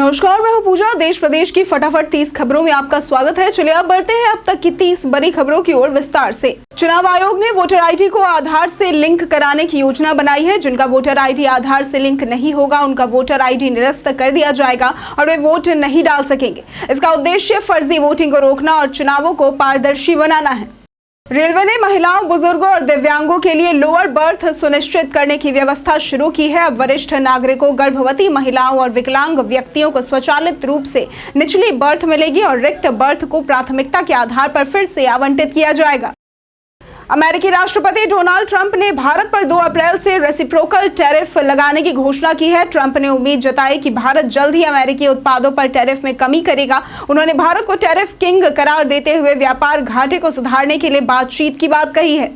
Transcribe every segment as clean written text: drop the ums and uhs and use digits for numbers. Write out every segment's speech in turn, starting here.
नमस्कार, मैं हूं पूजा। देश प्रदेश की फटाफट 30 खबरों में आपका स्वागत है। चलिए अब बढ़ते हैं अब तक की 30 बड़ी खबरों की ओर विस्तार से। चुनाव आयोग ने वोटर आईडी को आधार से लिंक कराने की योजना बनाई है। जिनका वोटर आईडी आधार से लिंक नहीं होगा उनका वोटर आईडी निरस्त कर दिया जाएगा और वे वोट नहीं डाल सकेंगे। इसका उद्देश्य फर्जी वोटिंग को रोकना और चुनावों को पारदर्शी बनाना है। रेलवे ने महिलाओं, बुजुर्गों और दिव्यांगों के लिए लोअर बर्थ सुनिश्चित करने की व्यवस्था शुरू की है। अब वरिष्ठ नागरिकों, गर्भवती महिलाओं और विकलांग व्यक्तियों को स्वचालित रूप से निचली बर्थ मिलेगी और रिक्त बर्थ को प्राथमिकता के आधार पर फिर से आवंटित किया जाएगा। अमेरिकी राष्ट्रपति डोनाल्ड ट्रंप ने भारत पर 2 अप्रैल से रेसिप्रोकल टैरिफ लगाने की घोषणा की है। ट्रंप ने उम्मीद जताई कि भारत जल्द ही अमेरिकी उत्पादों पर टैरिफ में कमी करेगा। उन्होंने भारत को टैरिफ किंग करार देते हुए व्यापार घाटे को सुधारने के लिए बातचीत की बात कही है।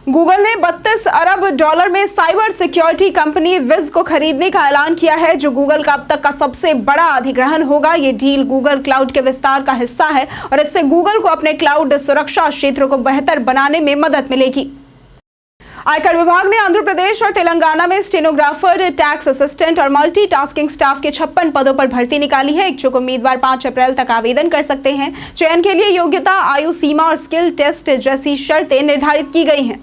गूगल ने $32 अरब में साइबर सिक्योरिटी कंपनी विज को खरीदने का ऐलान किया है, जो गूगल का अब तक का सबसे बड़ा अधिग्रहण होगा। ये डील गूगल क्लाउड के विस्तार का हिस्सा है और इससे गूगल को अपने क्लाउड सुरक्षा क्षेत्र को बेहतर बनाने में मदद मिलेगी। आयकर विभाग ने आंध्र प्रदेश और तेलंगाना में स्टेनोग्राफर, टैक्स असिस्टेंट और मल्टीटास्किंग स्टाफ के 56 पदों पर भर्ती निकाली है। इच्छुक उम्मीदवार 5 अप्रैल तक आवेदन कर सकते हैं। चयन के लिए योग्यता, आयु सीमा और स्किल टेस्ट जैसी शर्तें निर्धारित की गई हैं।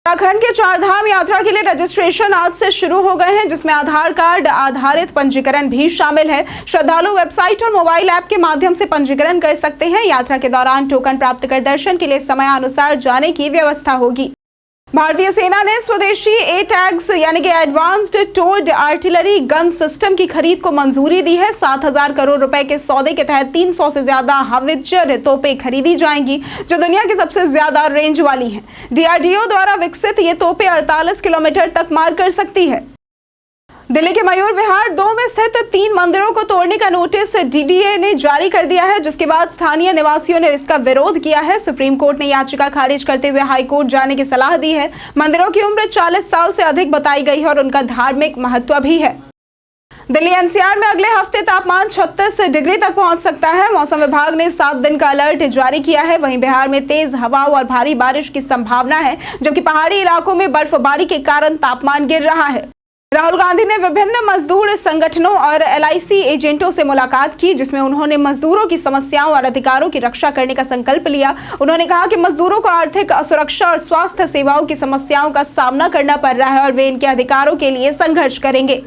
उत्तराखंड के 4 धाम यात्रा के लिए रजिस्ट्रेशन आज से शुरू हो गए हैं, जिसमें आधार कार्ड आधारित पंजीकरण भी शामिल है। श्रद्धालु वेबसाइट और मोबाइल ऐप के माध्यम से पंजीकरण कर सकते हैं। यात्रा के दौरान टोकन प्राप्त कर दर्शन के लिए समयानुसार जाने की व्यवस्था होगी। भारतीय सेना ने स्वदेशी ए-टैग्स यानी कि advanced towed artillery gun system की खरीद को मंजूरी दी है। 7,000 करोड़ रुपए के सौदे के तहत 300 से ज्यादा हावित्जर तोपें खरीदी जाएंगी, जो दुनिया की सबसे ज्यादा रेंज वाली हैं। डीआरडीओ द्वारा विकसित ये तोपें 48 किलोमीटर तक मार कर सकती है। दिल्ली के मयूर विहार 2 में स्थित 3 मंदिरों को तोड़ने का नोटिस डीडीए ने जारी कर दिया है, जिसके बाद स्थानीय निवासियों ने इसका विरोध किया है। सुप्रीम कोर्ट ने याचिका खारिज करते हुए हाई कोर्ट जाने की सलाह दी है। मंदिरों की उम्र 40 साल से अधिक बताई गई है और उनका धार्मिक महत्व भी है। दिल्ली एनसीआर में अगले हफ्ते तापमान 36 डिग्री तक पहुंच सकता है। मौसम विभाग ने 7 दिन का अलर्ट जारी किया है। वहीं बिहार में तेज हवाओं और भारी बारिश की संभावना है, जबकि पहाड़ी इलाकों में बर्फबारी के कारण तापमान गिर रहा है। राहुल गांधी ने विभिन्न मजदूर संगठनों और एलआईसी एजेंटों से मुलाकात की, जिसमें उन्होंने मजदूरों की समस्याओं और अधिकारों की रक्षा करने का संकल्प लिया। उन्होंने कहा कि मजदूरों को आर्थिक असुरक्षा और स्वास्थ्य सेवाओं की समस्याओं का सामना करना पड़ रहा है और वे इनके अधिकारों के लिए संघर्ष करेंगे।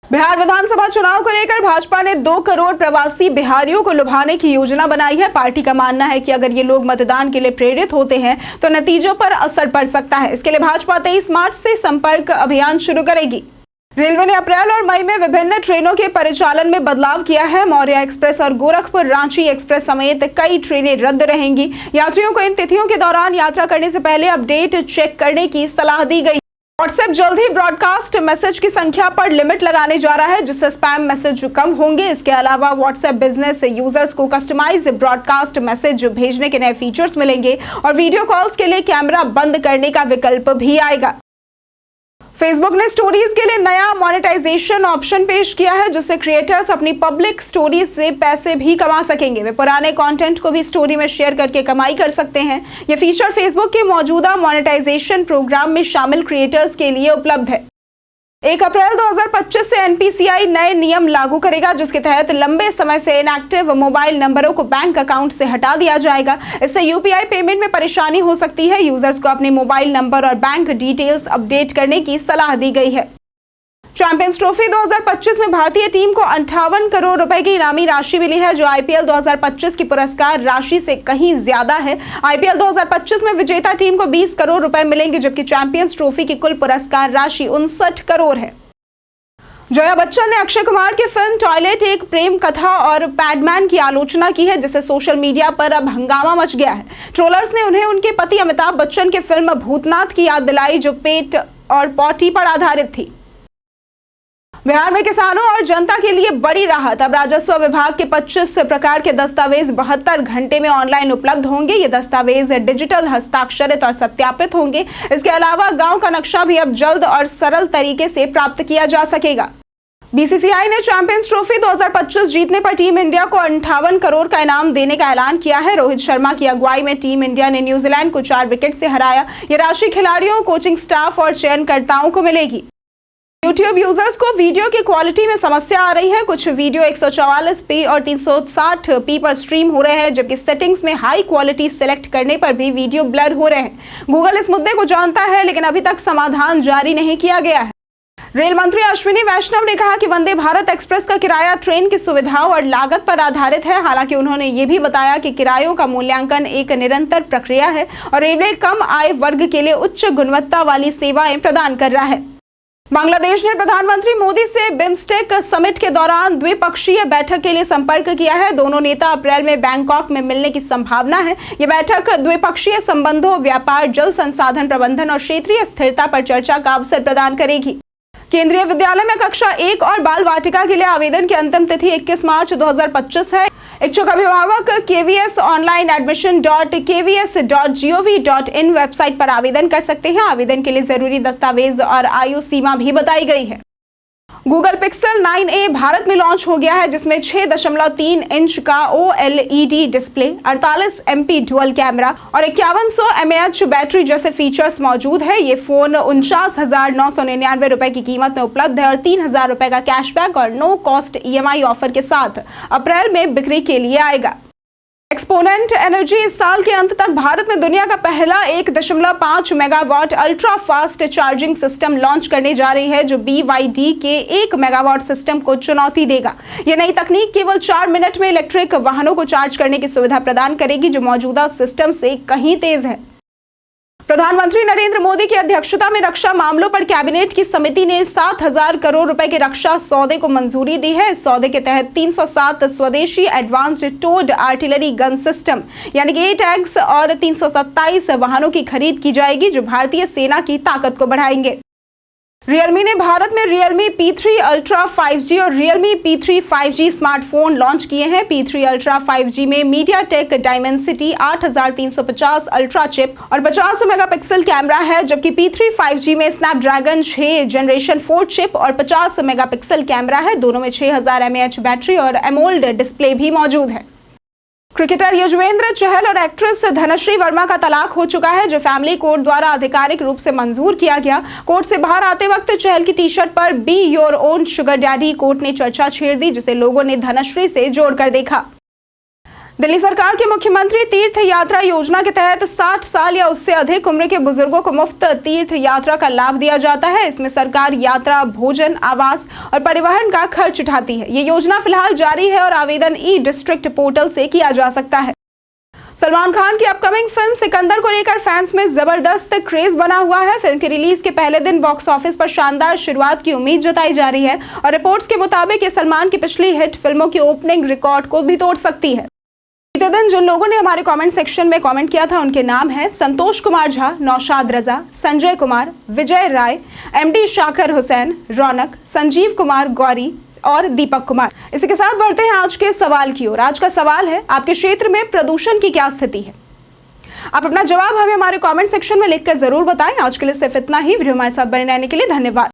बिहार विधानसभा चुनाव को लेकर भाजपा ने 2 करोड़ प्रवासी बिहारियों को लुभाने की योजना बनाई है। पार्टी का मानना है कि अगर ये लोग मतदान के लिए प्रेरित होते हैं तो नतीजों पर असर पड़ सकता है। इसके लिए भाजपा 23 मार्च से संपर्क अभियान शुरू करेगी। रेलवे ने अप्रैल और मई में विभिन्न ट्रेनों के परिचालन में बदलाव किया है। मौर्य एक्सप्रेस और गोरखपुर रांची एक्सप्रेस समेत कई ट्रेनें रद्द रहेंगी। यात्रियों को इन तिथियों के दौरान यात्रा करने से पहले अपडेट चेक करने की सलाह दी गई। व्हाट्सएप जल्द ही ब्रॉडकास्ट मैसेज की संख्या पर लिमिट लगाने जा रहा है, जिससे स्पैम मैसेज कम होंगे। इसके अलावा व्हाट्सएप बिजनेस यूजर्स को कस्टमाइज ब्रॉडकास्ट मैसेज भेजने के नए फीचर्स मिलेंगे और वीडियो कॉल्स के लिए कैमरा बंद करने का विकल्प भी आएगा। फेसबुक ने स्टोरीज के लिए नया मोनेटाइजेशन ऑप्शन पेश किया है, जिससे क्रिएटर्स अपनी पब्लिक स्टोरीज से पैसे भी कमा सकेंगे। वे पुराने कंटेंट को भी स्टोरी में शेयर करके कमाई कर सकते हैं। यह फीचर फेसबुक के मौजूदा मोनेटाइजेशन प्रोग्राम में शामिल क्रिएटर्स के लिए उपलब्ध है। 1 अप्रैल 2025 से एनपीसीआई नए नियम लागू करेगा, जिसके तहत लंबे समय से इनएक्टिव मोबाइल नंबरों को बैंक अकाउंट से हटा दिया जाएगा। इससे यूपीआई पेमेंट में परेशानी हो सकती है। यूजर्स को अपने मोबाइल नंबर और बैंक डिटेल्स अपडेट करने की सलाह दी गई है। चैंपियंस ट्रॉफी 2025 में भारतीय टीम को 58 करोड़ रुपए की इनामी राशि मिली है, जो आईपीएल 2025 की पुरस्कार राशि से कहीं ज्यादा है। आईपीएल 2025 में विजेता टीम को 20 करोड़ रुपए मिलेंगे, जबकि चैंपियंस ट्रॉफी की कुल पुरस्कार राशि 59 करोड़ है। जया बच्चन ने अक्षय कुमार की फिल्म टॉयलेट एक प्रेम कथा और पैडमैन की आलोचना की है, जिससे सोशल मीडिया पर अब हंगामा मच गया है। ट्रोलर्स ने उन्हें उनके पति अमिताभ बच्चन की फिल्म भूतनाथ की याद दिलाई, जो पेट और पॉटी पर आधारित थी। बिहार में किसानों और जनता के लिए बड़ी राहत। अब राजस्व विभाग के 25 प्रकार के दस्तावेज 72 घंटे में ऑनलाइन उपलब्ध होंगे। ये दस्तावेज डिजिटल, हस्ताक्षरित और सत्यापित होंगे। इसके अलावा गांव का नक्शा भी अब जल्द और सरल तरीके से प्राप्त किया जा सकेगा। बीसीसीआई ने चैंपियंस ट्रॉफी 2025 जीतने पर टीम इंडिया को 58 करोड़ का इनाम देने का ऐलान किया है। रोहित शर्मा की अगुवाई में टीम इंडिया ने न्यूजीलैंड को 4 विकेट से हराया। ये राशि खिलाड़ियों, कोचिंग स्टाफ और चयनकर्ताओं को मिलेगी। YouTube यूजर्स को वीडियो की क्वालिटी में समस्या आ रही है। कुछ वीडियो 144p और 360p पर स्ट्रीम हो रहे हैं, जबकि सेटिंग्स में हाई क्वालिटी सेलेक्ट करने पर भी वीडियो ब्लर हो रहे हैं। गूगल इस मुद्दे को जानता है, लेकिन अभी तक समाधान जारी नहीं किया गया है। रेल मंत्री अश्विनी वैष्णव ने कहा कि वंदे भारत एक्सप्रेस का किराया ट्रेन की सुविधाओं और लागत पर आधारित है। हालांकि उन्होंने ये भी बताया कि किरायों का मूल्यांकन एक निरंतर प्रक्रिया है और रेलवे कम आय वर्ग के लिए उच्च गुणवत्ता वाली सेवाएं प्रदान कर रहा है। बांग्लादेश ने प्रधानमंत्री मोदी से बिम्स्टेक समिट के दौरान द्विपक्षीय बैठक के लिए संपर्क किया है। दोनों नेता अप्रैल में बैंकॉक में मिलने की संभावना है। यह बैठक द्विपक्षीय संबंधों, व्यापार, जल संसाधन प्रबंधन और क्षेत्रीय स्थिरता पर चर्चा का अवसर प्रदान करेगी। केंद्रीय विद्यालय में कक्षा 1 और बाल वाटिका के लिए आवेदन की अंतिम तिथि 21 मार्च 2025 है। इच्छुक अभिभावक kvsonline.admission.kvs.gov.in वेबसाइट पर आवेदन कर सकते हैं। आवेदन के लिए जरूरी दस्तावेज और आयु सीमा भी बताई गई है। गूगल पिक्सल 9a भारत में लॉन्च हो गया है, जिसमें 6.3 इंच का OLED display, 48 MP dual camera और 5100 mAh बैटरी जैसे फीचर्स मौजूद है। ये फोन 49,999 रुपए की कीमत में उपलब्ध है और 3,000 रुपए का कैशबैक और नो कॉस्ट EMI ऑफर के साथ अप्रैल में बिक्री के लिए आएगा। एक्सपोनेंट एनर्जी इस साल के अंत तक भारत में दुनिया का पहला 1.5 megawatt ultra fast charging system launch करने जा रही है, जो BYD के 1 मेगावाट सिस्टम को चुनौती देगा। यह नई तकनीक केवल 4 मिनट में इलेक्ट्रिक वाहनों को चार्ज करने की सुविधा प्रदान करेगी, जो मौजूदा सिस्टम से कहीं तेज है। प्रधानमंत्री नरेंद्र मोदी की अध्यक्षता में रक्षा मामलों पर कैबिनेट की समिति ने 7,000 करोड़ रुपए के रक्षा सौदे को मंजूरी दी है। इस सौदे के तहत 307 स्वदेशी advanced towed artillery gun system यानी कि ATAGS और 327 वाहनों की खरीद की जाएगी, जो भारतीय सेना की ताकत को बढ़ाएंगे। रियलमी ने भारत में Realme P3 Ultra 5G और Realme P3 5G smartphone launch किए हैं। P3 Ultra 5G में MediaTek Dimensity 8350 अल्ट्रा चिप और 50 मेगापिक्सल कैमरा है, जबकि P3 5G में Snapdragon 6 जनरेशन 4 चिप और 50 मेगापिक्सल कैमरा है। दोनों में 6000 mAh बैटरी और AMOLED डिस्प्ले भी मौजूद है। क्रिकेटर युजवेंद्र चहल और एक्ट्रेस धनश्री वर्मा का तलाक हो चुका है, जो फैमिली कोर्ट द्वारा आधिकारिक रूप से मंजूर किया गया। कोर्ट से बाहर आते वक्त चहल की टी-शर्ट पर be your own sugar daddy court ने चर्चा छेड़ दी, जिसे लोगों ने धनश्री से जोड़कर देखा। दिल्ली सरकार के मुख्यमंत्री तीर्थ यात्रा योजना के तहत 60 साल या उससे अधिक उम्र के बुजुर्गों को मुफ्त तीर्थ यात्रा का लाभ दिया जाता है। इसमें सरकार यात्रा, भोजन, आवास और परिवहन का खर्च उठाती है। ये योजना फिलहाल जारी है और आवेदन ई-डिस्ट्रिक्ट पोर्टल से किया जा सकता है। सलमान खान की अपकमिंग फिल्म सिकंदर को लेकर फैंस में जबरदस्त क्रेज बना हुआ है। फिल्म की रिलीज के पहले दिन बॉक्स ऑफिस पर शानदार शुरुआत की उम्मीद जताई जा रही है और रिपोर्ट्स के मुताबिक ये सलमान की पिछली हिट फिल्मों की ओपनिंग रिकॉर्ड को भी तोड़ सकती है। बीते दिन जिन लोगों ने हमारे कमेंट सेक्शन में कमेंट किया था, उनके नाम हैं संतोष कुमार झा, नौशाद रजा, संजय कुमार, विजय राय, MD शाकर हुसैन, रौनक, संजीव कुमार गौरी और दीपक कुमार। इसी के साथ बढ़ते हैं आज के सवाल की ओर। आज का सवाल है, आपके क्षेत्र में प्रदूषण की क्या स्थिति है? आप अपना जवाब हमें हमारे कमेंट सेक्शन में लिखकर जरूर बताएं। आज के लिए सिर्फ इतना ही। वीडियो हमारे साथ बने रहने के लिए धन्यवाद।